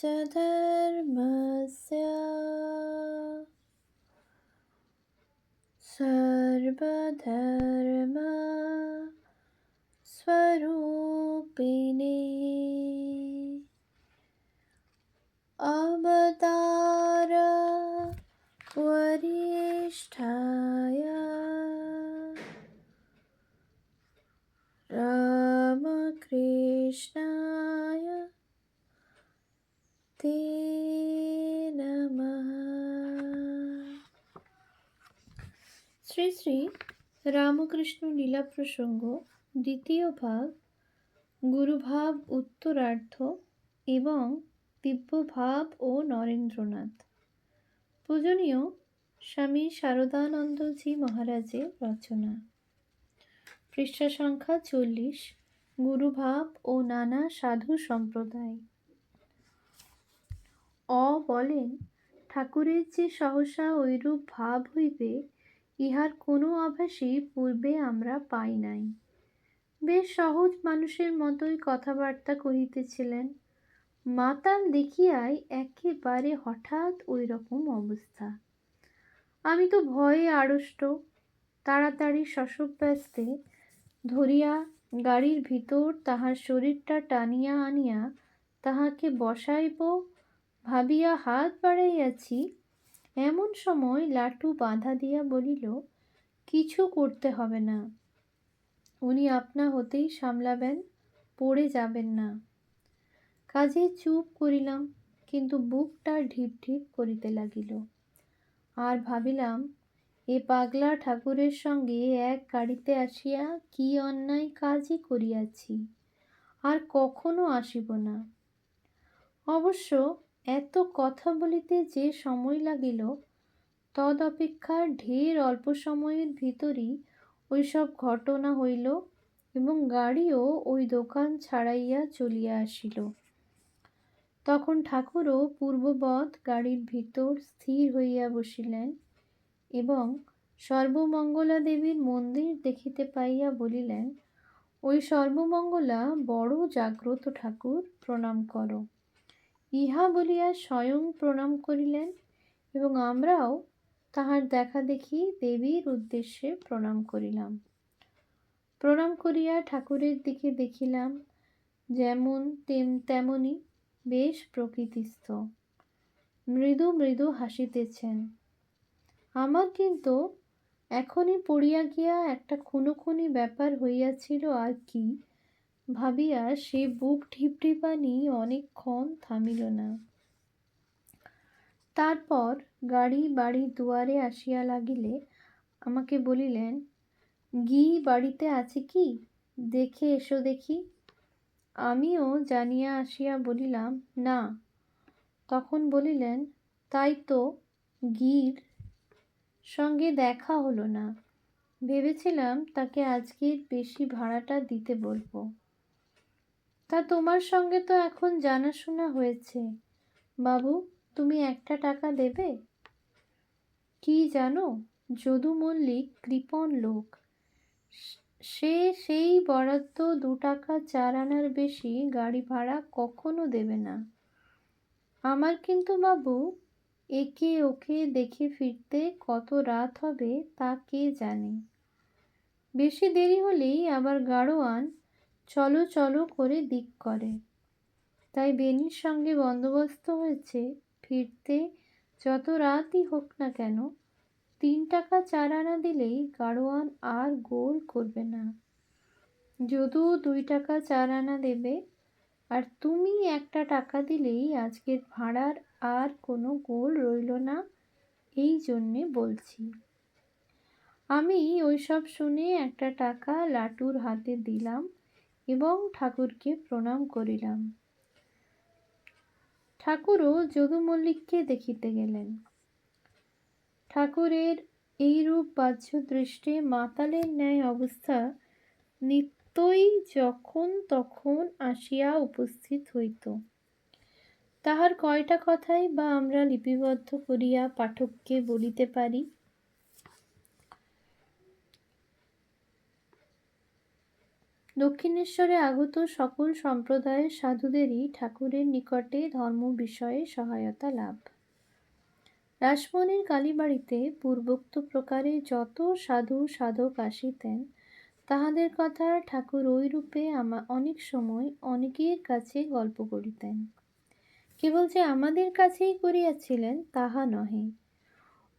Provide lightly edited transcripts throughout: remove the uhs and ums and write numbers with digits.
च धर्मस्य सर्वधर्म स्वरूपिणे अवतार वरिष्ठाय रामकृष्णाय ते नमः। শ্রী শ্রী রামকৃষ্ণ লীলা প্রসঙ্গ দ্বিতীয় ভাগ, গুরুভাব উত্তরার্ধ এবং দিব্যভাব ও নরেন্দ্রনাথ। পূজনীয় স্বামী শারদানন্দজি মহারাজের রচনা। পৃষ্ঠা সংখ্যা 40। গুরুভাব ও নানা সাধু সম্প্রদায়। বলেন, ঠাকুরের যে সহসা ঐরূপ ভাব হইবে, ইহার কোনো আভাসই পূর্বে আমরা পাই নাই। বেশ সহজ মানুষের মতোই কথাবার্তা কহিতেছিলেন। মাতাল দেখিয়াই একেবারে হঠাৎ ওই রকম অবস্থা। আমি তো ভয়ে আড়ষ্ট। তাড়াতাড়ি শশব্যস্তে ধরিয়া গাড়ির ভিতর তাহার শরীরটা টানিয়া আনিয়া তাহাকে বসাইব ভাবিয়া হাত বাড়াইয়াছি, এমন সময় লাটু বাধা দিয়া বলিল, কিছু করতে হবে না, উনি আপনা হতেই সামলাবেন, পড়ে যাবেন না। কাজে চুপ করিলাম, কিন্তু বুকটা ঢিপ ঢিপ করিতে লাগিল। আর ভাবিলাম, এ পাগলা ঠাকুরের সঙ্গে এক গাড়িতে আসিয়া কি অন্যায় কাজই করিয়াছি, আর কখনো আসিব না। অবশ্য এত কথা বলিতে যে সময় লাগিল, তদ অপেক্ষা ঢের অল্প সময়ের ভিতরই ওইসব ঘটনা হইল এবং গাড়িও ওই দোকান ছাড়াইয়া চলিয়া আসিল। তখন ঠাকুরও পূর্ববৎ গাড়ির ভিতর স্থির হইয়া বসিলেন এবং সর্বমঙ্গলা দেবীর মন্দির দেখিতে পাইয়া বলিলেন, ওই সর্বমঙ্গলা বড় জাগ্রত ঠাকুর, প্রণাম করো। ইহা বলিয়া স্বয়ং প্রণাম করিলেন এবং আমরাও তাহার দেখা দেখি দেবীর উদ্দেশ্যে প্রণাম করিলাম। প্রণাম করিয়া ঠাকুরের দিকে দেখিলাম, যেমন তেমনি বেশ প্রকৃতিস্থ, মৃদু মৃদু হাসিতেছেন। আমার কিন্তু এখনই পড়িয়া গিয়া একটা খুনোখুনি ব্যাপার হইয়াছিল আর কি ভাবিয়া সে বুক ঢিপঢিপানি অনেকক্ষণ থামিল না। তারপর গাড়ি বাড়ির দুয়ারে আসিয়া লাগিলে আমাকে বলিলেন, গি বাড়িতে আছে কি, দেখে এসো দেখি। আমিও জানিয়া আসিয়া বলিলাম, না। তখন বলিলেন, তাই তো, গির সঙ্গে দেখা হলো না, ভেবেছিলাম তাকে আজকের বেশি ভাড়াটা দিতে বলবো। তা তোমার সঙ্গে তো এখন জানাশোনা হয়েছে, বাবু, তুমি একটা টাকা দেবে? কি জানো, যদু মল্লিক কৃপণ লোক, সে সেই বরাদ্দ 2 টাকা 4 আনার বেশি গাড়ি ভাড়া কখনো দেবে না। আমার কিন্তু বাবু একে ওকে দেখে ফিরতে কত রাত হবে তা কে জানে। বেশি দেরি হলেই আবার গাড়োয়ান চলো চলো করে দিক করে। তাই বেনির সঙ্গে বন্দোবস্ত হয়েছে, ফিরতে যত রাতই হোক না কেন 3 টাকা 4 আনা দিলেই গাড়োয়ান আর গোল করবে না। যদু 2 টাকা 4 আনা দেবে, আর তুমি একটা টাকা দিলেই আজকের ভাড়ার আর কোনো গোল রইল না, এই জন্যে বলছি। আমি ওইসব শুনে একটা টাকা লাটুর হাতে দিলাম এবং ঠাকুরকে প্রণাম করিলাম। ঠাকুরও যদু মল্লিককে দেখিতে গেলেন। ঠাকুরের এইরূপ বাহ্য দৃষ্টে মাতালের ন্যায় অবস্থা নিত্যই যখন তখন আসিয়া উপস্থিত হইত। তাহার কয়টা কথাই বা আমরা লিপিবদ্ধ করিয়া পাঠককে বলিতে পারি। দক্ষিণেশ্বরে আগত সকল সম্প্রদায়ের সাধুদেরই ঠাকুরের নিকটে ধর্ম বিষয়ে সহায়তা লাভ। রাসমণির কালীবাড়িতে পূর্বোক্ত প্রকারে যত সাধু সাধক আসিতেন, তাহাদের কথা ঠাকুর ঐরূপে অনেক সময় অনেকের কাছে গল্প করিতেন। কেবল যে আমাদের কাছেই করিয়াছিলেন তাহা নহে,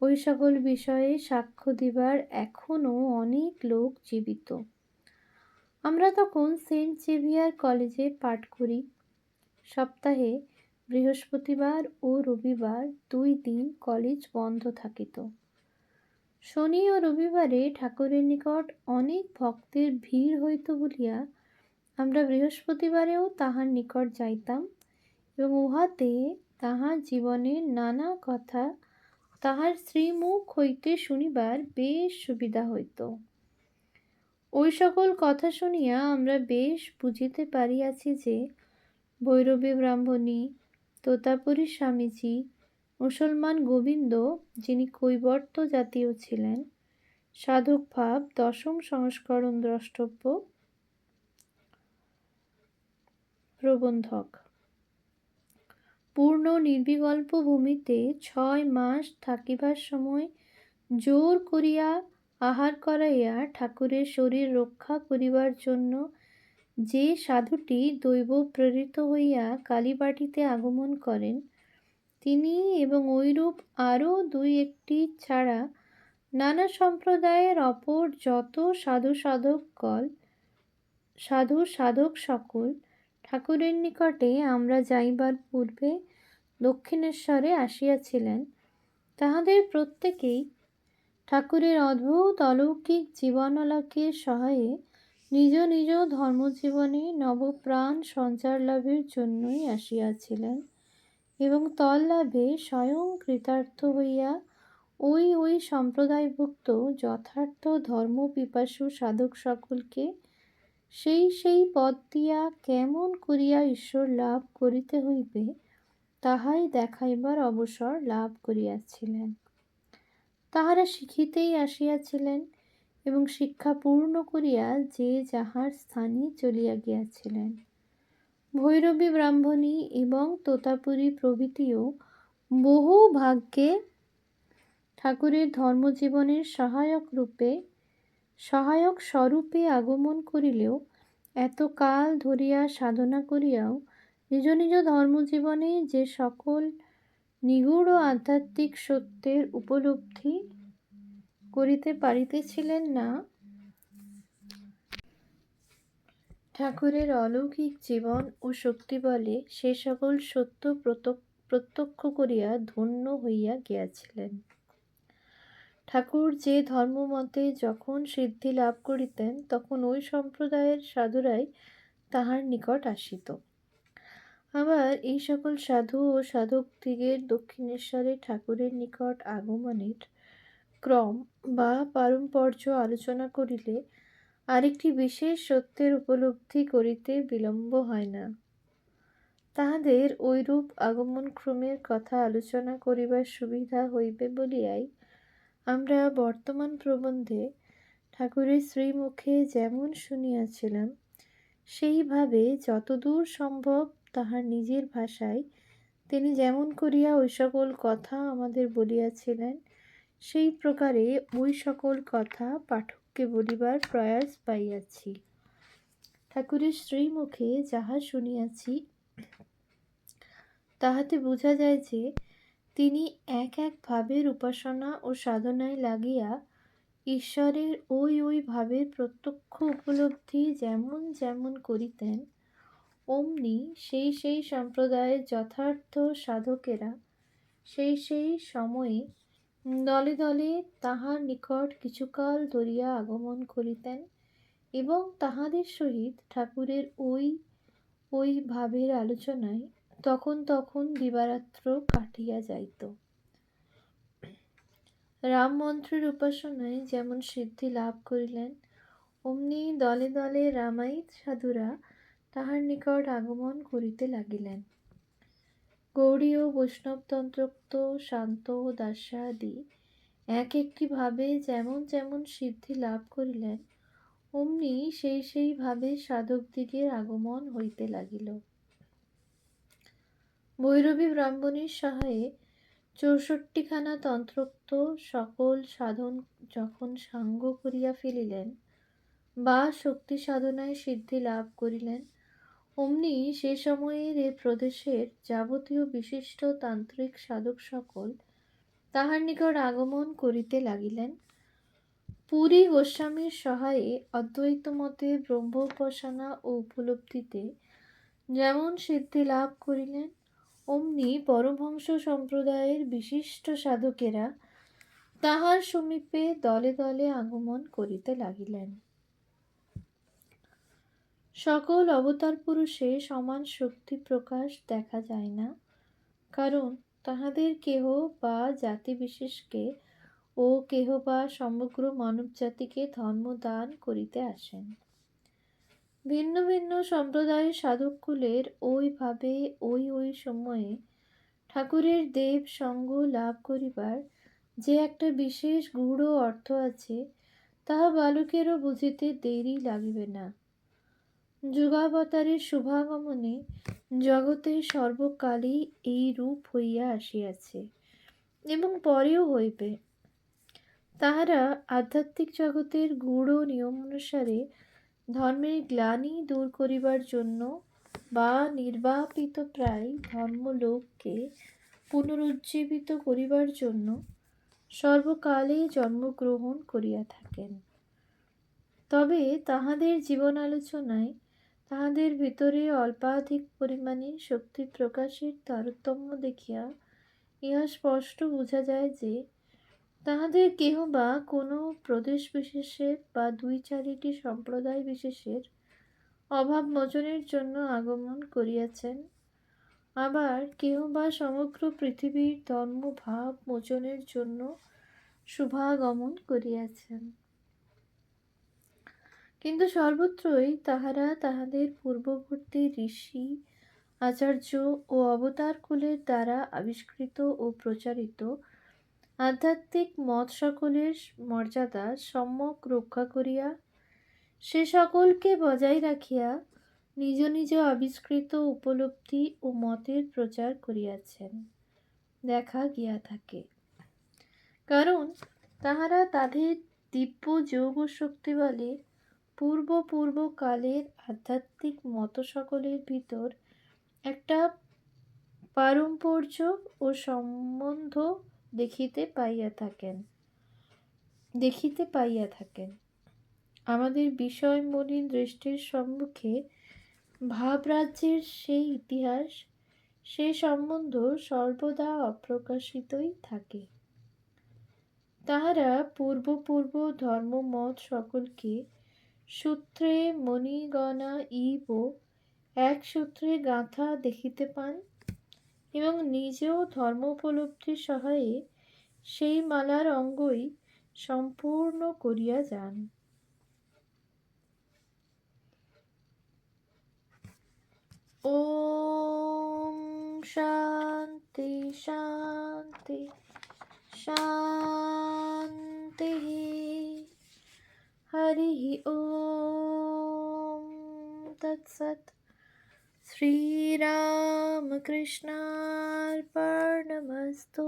ওই সকল বিষয়ে সাক্ষ্য দিবার এখনও অনেক লোক জীবিত। আমরা তখন সেন্ট জেভিয়ার কলেজে পাঠ করি। সপ্তাহে বৃহস্পতিবার ও রবিবার 2 দিন কলেজ বন্ধ থাকিত। শনি ও রবিবারে ঠাকুরের নিকট অনেক ভক্তের ভিড় হইত বলিয়া আমরা বৃহস্পতিবারেও তাহার নিকট যাইতাম এবং উহাতে তাহার জীবনের নানা কথা তাহার শ্রীমুখ হইতে শুনিবার বেশ সুবিধা হইত। ওই সকল কথা শুনিয়া আমরা বেশ বুঝিতে পারিয়াছি যে ভৈরবী ব্রাহ্মণী, তোতাপুরী স্বামীজি, মুসলমান গোবিন্দ, যিনি কৈবর্ত জাতীয় ছিলেন, সাধক ভাব 10ম সংস্করণ দ্রষ্টব্য প্রবন্ধক, পূর্ণ নির্বিকল্প ভূমিতে 6 মাস থাকিবার সময় জোর করিয়া আহার করাইয়া ঠাকুরের শরীর রক্ষা করিবার জন্য যে সাধুটি দৈব প্রেরিত হইয়া কালীবাড়িতে আগমন করেন, তিনি এবং ঐরূপ আরও 2-1টি ছাড়া নানা সম্প্রদায়ের অপর যত সাধু সাধক সকল ঠাকুরের নিকটে আমরা যাইবার পূর্বে দক্ষিণেশ্বরে আসিয়াছিলেন। তাহাদের প্রত্যেকেই ঠাকুরের অদ্ভুত অলৌকিক জীবনালোকের সহায়ে নিজ নিজ ধর্মজীবনে নবপ্রাণ সঞ্চার লাভের জন্যই আসিয়াছিলেন এবং তল্লাভে স্বয়ং কৃতার্থ হইয়া ওই সম্প্রদায়ভুক্ত যথার্থ ধর্মপিপাসু সাধক সকলকে সেই পথ দিয়া কেমন করিয়া ঈশ্বর লাভ করিতে হইবে তাহাই দেখাইবার অবসর লাভ করিয়াছিলেন। তাহারা শিখিতেই আসিয়াছিলেন এবং শিক্ষা পূর্ণ করিয়া যে যাহার স্থানে চলিয়া গিয়াছিলেন। ভৈরবী ব্রাহ্মণী এবং তোতাপুরী প্রভৃতিও বহু ভাগ্যে ঠাকুরের ধর্মজীবনের সহায়ক স্বরূপে আগমন করিলেও এত কাল ধরিয়া সাধনা করিয়াও নিজ নিজ ধর্মজীবনে যে সকল নিগূঢ় আধ্যাত্মিক সত্যের উপলব্ধি করিতে পারিতেছিলেন না, ঠাকুরের অলৌকিক জীবন ও শক্তি বলে সে সকল সত্য প্রত্যক্ষ করিয়া ধন্য হইয়া গিয়াছিলেন। ঠাকুর যে ধর্মমতে যখন সিদ্ধি লাভ করিতেন তখন ওই সম্প্রদায়ের সাধুরাই তাহার নিকট আসিত। আবার এই সকল সাধু ও সাধকদিগের দক্ষিণেশ্বরে ঠাকুরের নিকট আগমনের ক্রম বা পারম্পর্য আলোচনা করিলে আরেকটি বিশেষ সত্যের উপলব্ধি করিতে বিলম্ব হয় না। তাহাদের ঐরূপ আগমনক্রমের কথা আলোচনা করিবার সুবিধা হইবে বলিয়াই আমরা বর্তমান প্রবন্ধে ঠাকুরের শ্রীমুখে যেমন শুনিয়াছিলাম, সেইভাবে যতদূর সম্ভব তাহার নিজের ভাষায় তিনি যেমন করিয়া ওই সকল কথা আমাদের বলিয়াছিলেন, সেই প্রকারে ওই সকল কথা পাঠককে বলিবার প্রয়াস পাইয়াছি। ঠাকুরের শ্রীমুখে যাহা শুনিয়াছি তাহাতে বোঝা যায় যে তিনি এক ভাবের উপাসনা ও সাধনায় লাগিয়া ঈশ্বরের ওই ভাবের প্রত্যক্ষ উপলব্ধি যেমন যেমন করিতেন, অমনি সেই সম্প্রদায়ের যথার্থ সাধকেরা সেই সময়ে দলে দলে তাহার নিকট কিছুকাল ধরিয়া আগমন করিতেন এবং তাহাদের সহিত ঠাকুরের ওই ভাবের আলোচনায় তখন দিবারাত্র কাটিয়া যাইত। রাম মন্ত্রের উপাসনায় যেমন সিদ্ধি লাভ করিলেন, অমনি দলে দলে রামায়িত সাধুরা তাহার নিকট আগমন করিতে লাগিলেন। গৌড়ী ও বৈষ্ণবতন্ত্রোক্ত শান্ত ও দাস্যাদি একটি ভাবে যেমন যেমন সিদ্ধি লাভ করিলেন, অমনি সেইভাবে সাধকদিগের আগমন হইতে লাগিল। ভৈরবী ব্রাহ্মণীর সহায়ে ৬৪খানা তন্ত্রোক্ত সকল সাধন যখন সাঙ্গ করিয়া ফেলিলেন বা শক্তি সাধনায় সিদ্ধি লাভ করিলেন, অমনি সে সময়ের এ প্রদেশের যাবতীয় বিশিষ্ট তান্ত্রিক সাধক সকল তাহার নিকট আগমন করিতে লাগিলেন। পুরী গোস্বামীর সহায়ে অদ্বৈত মতে ব্রহ্মোপাসনা ও উপলব্ধিতে যেমন সিদ্ধি লাভ করিলেন, অমনি পরমহংস সম্প্রদায়ের বিশিষ্ট সাধকেরা তাহার সমীপে দলে দলে আগমন করিতে লাগিলেন। সকল অবতার পুরুষে সমান শক্তি প্রকাশ দেখা যায় না, কারণ তাহাদের কেহ বা জাতি বিশেষকে ও কেহ বা সমগ্র মানব জাতিকে ধর্ম দান করিতে আসেন। ভিন্ন ভিন্ন সম্প্রদায়ের সাধককুলের ওইভাবে ওই সময়ে ঠাকুরের দেব সঙ্গ লাভ করিবার যে একটা বিশেষ গূঢ় অর্থ আছে, তাহা বালকেরও বুঝিতে দেরি লাগিবে না। যুগাবতারের শুভাগমনে জগতে সর্বকালেই এই রূপ হইয়া আসিয়াছে এবং পরেও হইবে। তাহারা আধ্যাত্মিক জগতের গূঢ় নিয়ম অনুসারে ধর্মের গ্লানি দূর করিবার জন্য বা নির্বাপিত প্রায় ধর্মলোককে পুনরুজ্জীবিত করিবার জন্য সর্বকালে জন্মগ্রহণ করিয়া থাকেন। তবে তাহাদের জীবন আলোচনায় তাহাদের ভিতরে অল্পাধিক পরিমাণে শক্তি প্রকাশের তারতম্য দেখিয়া ইহা স্পষ্ট বোঝা যায় যে তাহাদের কেহ বা কোনো প্রদেশ বিশেষের বা ২-৪টি সম্প্রদায় বিশেষের অভাব মোচনের জন্য আগমন করিয়াছেন, আবার কেহ বা সমগ্র পৃথিবীর ধর্মভাব মোচনের জন্য শুভাগমন করিয়াছেন। কিন্তু সর্বত্রই তাহারা তাহাদের পূর্ববর্তী ঋষি, আচার্য ও অবতারকুলের দ্বারা আবিষ্কৃত ও প্রচারিত আধ্যাত্মিক মত সকলের মর্যাদা সম্যক রক্ষা করিয়া সে সকলকে বজায় রাখিয়া নিজ নিজ আবিষ্কৃত উপলব্ধি ও মতের প্রচার করিয়াছেন দেখা গিয়া থাকে। কারণ তাহারা তাদের দিব্য যোগ ও শক্তি বলে পূর্ব কালের আধ্যাত্মিক মত সকলের ভিতর একটা পারম্পর্য ও সম্বন্ধ দেখিতে পাইয়া থাকেন। আমাদের বিষয়মণি দৃষ্টির সম্মুখে ভাবরাজ্যের সেই ইতিহাস, সেই সম্বন্ধ সর্বদা অপ্রকাশিতই থাকে। তাহারা পূর্ব ধর্মমত সকলকে সূত্রে মণিগণা ইব এক সূত্রে গাঁথা দেখিতে পান এবং নিজেও ধর্মোপলব্ধির সহায়ে সেই মালার অঙ্গই সম্পূর্ণ করিয়া যান। ওম শান্তি শান্তি শান্তি। হরি ওম তৎসৎ। শ্রীরামকৃষ্ণার্পণমস্তু।